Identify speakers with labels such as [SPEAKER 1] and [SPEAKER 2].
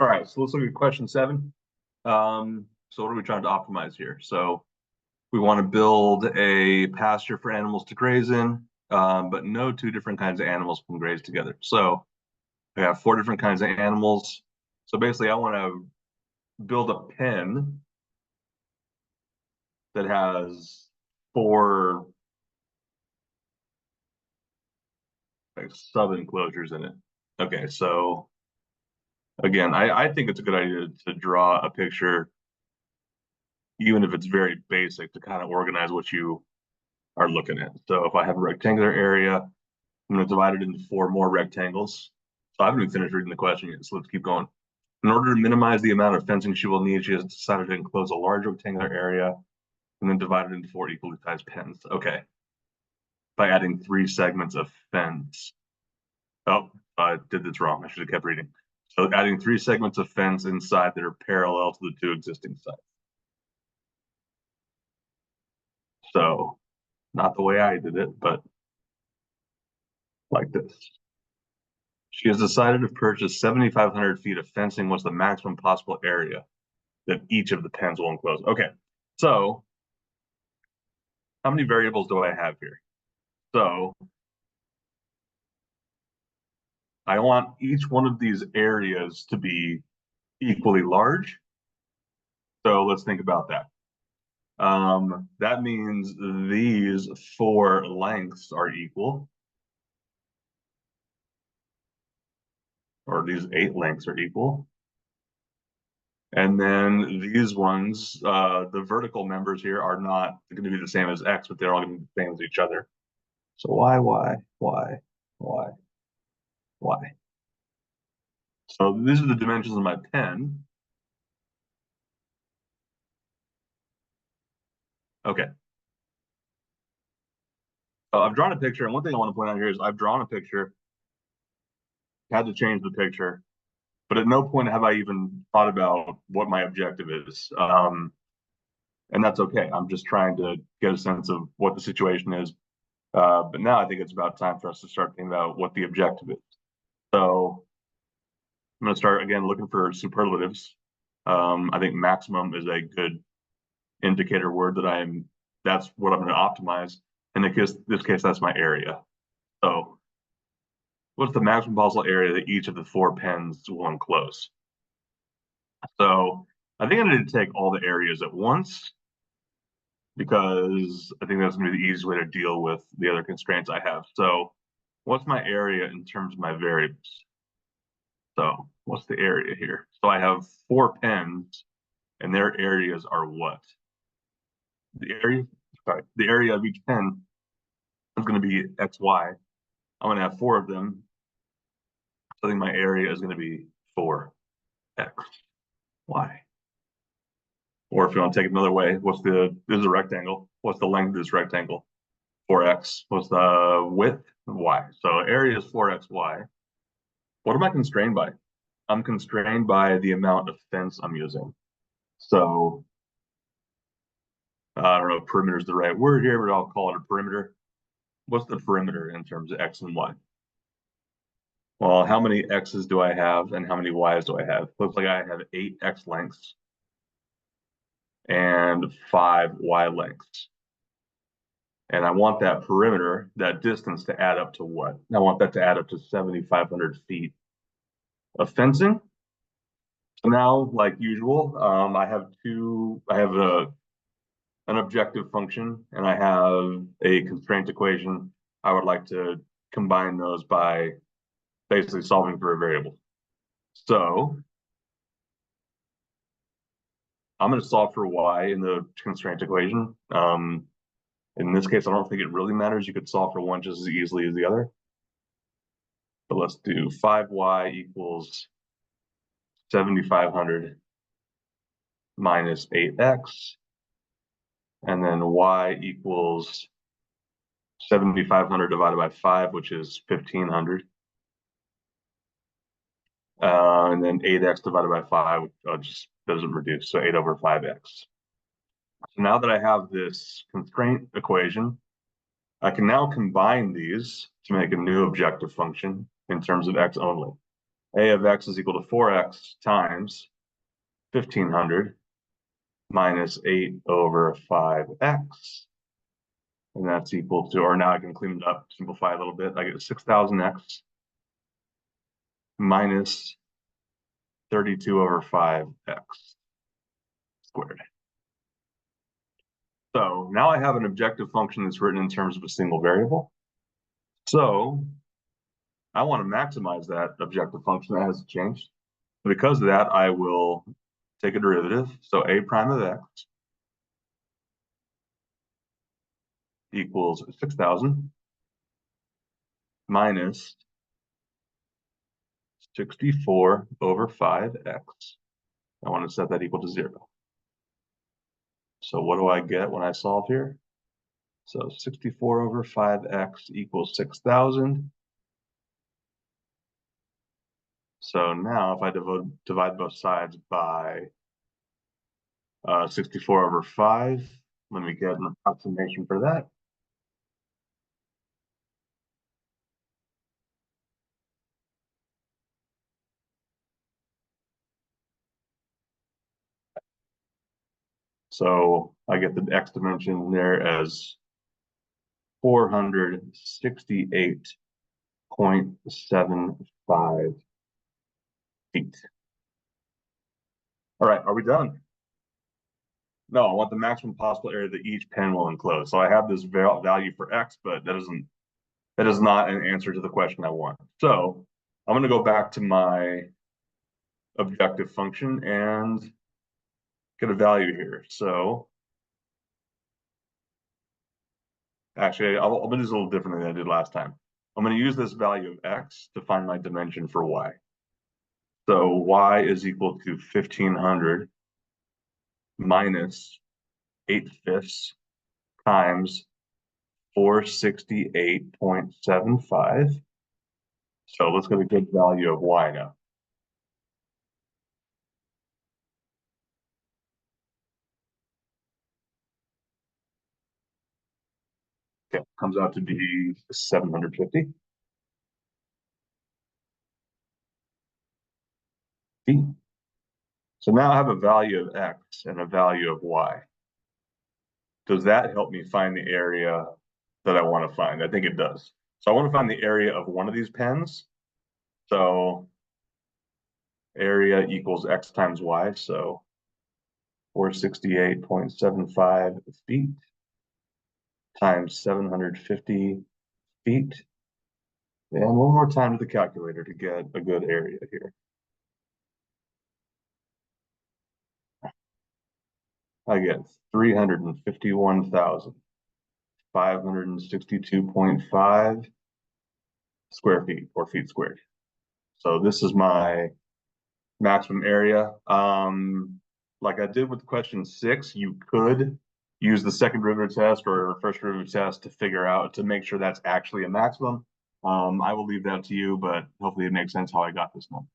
[SPEAKER 1] All right, so let's look at question 7. So what are we trying to optimize here? So we want to build a pasture for animals to graze in, but no two different kinds of animals can graze together. So we have 4 different kinds of animals. So basically, I want to build a pen that has 4 like sub enclosures in it. Okay, so again, I think it's a good idea to draw a picture, even if it's very basic, to kind of organize what you are looking at. So if I have a rectangular area, I'm going to divide it into 4 more rectangles. So I haven't even finished reading the question yet, so let's keep going. In order to minimize the amount of fencing she will need, she has decided to enclose a large rectangular area and then divide it into 4 equally sized pens. Okay. By adding 3 segments of fence. Oh, I did this wrong. I should have kept reading. So adding 3 segments of fence inside that are parallel to the 2 existing sides. So not the way I did it, but like this. She has decided to purchase 7,500 feet of fencing. What's the maximum possible area that each of the pens will enclose? Okay, so how many variables do I have here? So I want each one of these areas to be equally large. So let's think about that. That means these 4 lengths are equal, or these 8 lengths are equal. And then these ones, the vertical members here are not going to be the same as X, but they're all going to be the same as each other. So why? So these are the dimensions of my pen. Okay. So I've drawn a picture, and one thing I want to point out here is I've drawn a picture, had to change the picture, but at no point have I even thought about what my objective is. And that's okay. I'm just trying to get a sense of what the situation is. But now I think it's about time for us to start thinking about what the objective is. So I'm going to start again looking for superlatives. I think maximum is a good indicator word that's what I'm going to optimize. In this case, that's my area. So what's the maximum possible area that each of the 4 pens will enclose? So I think I need to take all the areas at once, because I think that's going to be the easiest way to deal with the other constraints I have. So what's my area in terms of my variables? So what's the area here? So I have 4 pens, and their areas are what? The area of each pen is going to be XY. I'm going to have 4 of them. So I think my area is going to be 4XY. Or if you want to take it another way, this is a rectangle. What's the length of this rectangle? 4x. What's the width? Y. So area is 4xy. What am I constrained by? I'm constrained by the amount of fence I'm using. So I don't know if perimeter is the right word here, but I'll call it a perimeter. What's the perimeter in terms of X and Y? Well, how many X's do I have and how many Y's do I have? Looks like I have 8 X lengths and 5 Y lengths. And I want that perimeter, that distance, to add up to what? I want that to add up to 7,500 feet of fencing. So now, like usual, I have an objective function and I have a constraint equation. I would like to combine those by basically solving for a variable. So I'm going to solve for y in the constraint equation. In this case, I don't think it really matters. You could solve for one just as easily as the other. But let's do 5y equals 7,500 minus 8x. And then y equals 7,500 divided by 5, which is 1,500. And then 8x divided by 5 just doesn't reduce, so 8 over 5x. So now that I have this constraint equation, I can now combine these to make a new objective function in terms of x only. A of x is equal to 4x times 1500 minus 8 over 5x. And that's equal to, or now I can clean it up, simplify a little bit. I get 6,000x minus 32 over 5x squared. So now I have an objective function that's written in terms of a single variable. So I want to maximize that objective function that hasn't changed. Because of that, I will take a derivative. So a prime of x equals 6,000 minus 64 over 5x. I want to set that equal to 0. So what do I get when I solve here? So 64 over 5x equals 6,000. So now if I divide both sides by 64 over 5, let me get an approximation for that. So I get the x dimension there as 468.75 feet. All right, are we done? No, I want the maximum possible area that each pen will enclose. So I have this value for x, but that is not an answer to the question I want. So I'm going to go back to my objective function and get a value here. So actually, I'll do this a little differently than I did last time. I'm going to use this value of x to find my dimension for y. So y is equal to 1,500 minus 8/5 times 468.75. So let's get a good value of y now. Okay, comes out to be 750 feet. So now I have a value of x and a value of y. Does that help me find the area that I want to find? I think it does. So I want to find the area of one of these pens. So area equals x times y. So 468.75 feet times 750 feet. And one more time to the calculator to get a good area here. I get 351,562.5 square feet or feet squared. So this is my maximum area. Like I did with question 6, you could use the second derivative test or first derivative test to figure out, to make sure that's actually a maximum. I will leave that to you, but hopefully it makes sense how I got this number.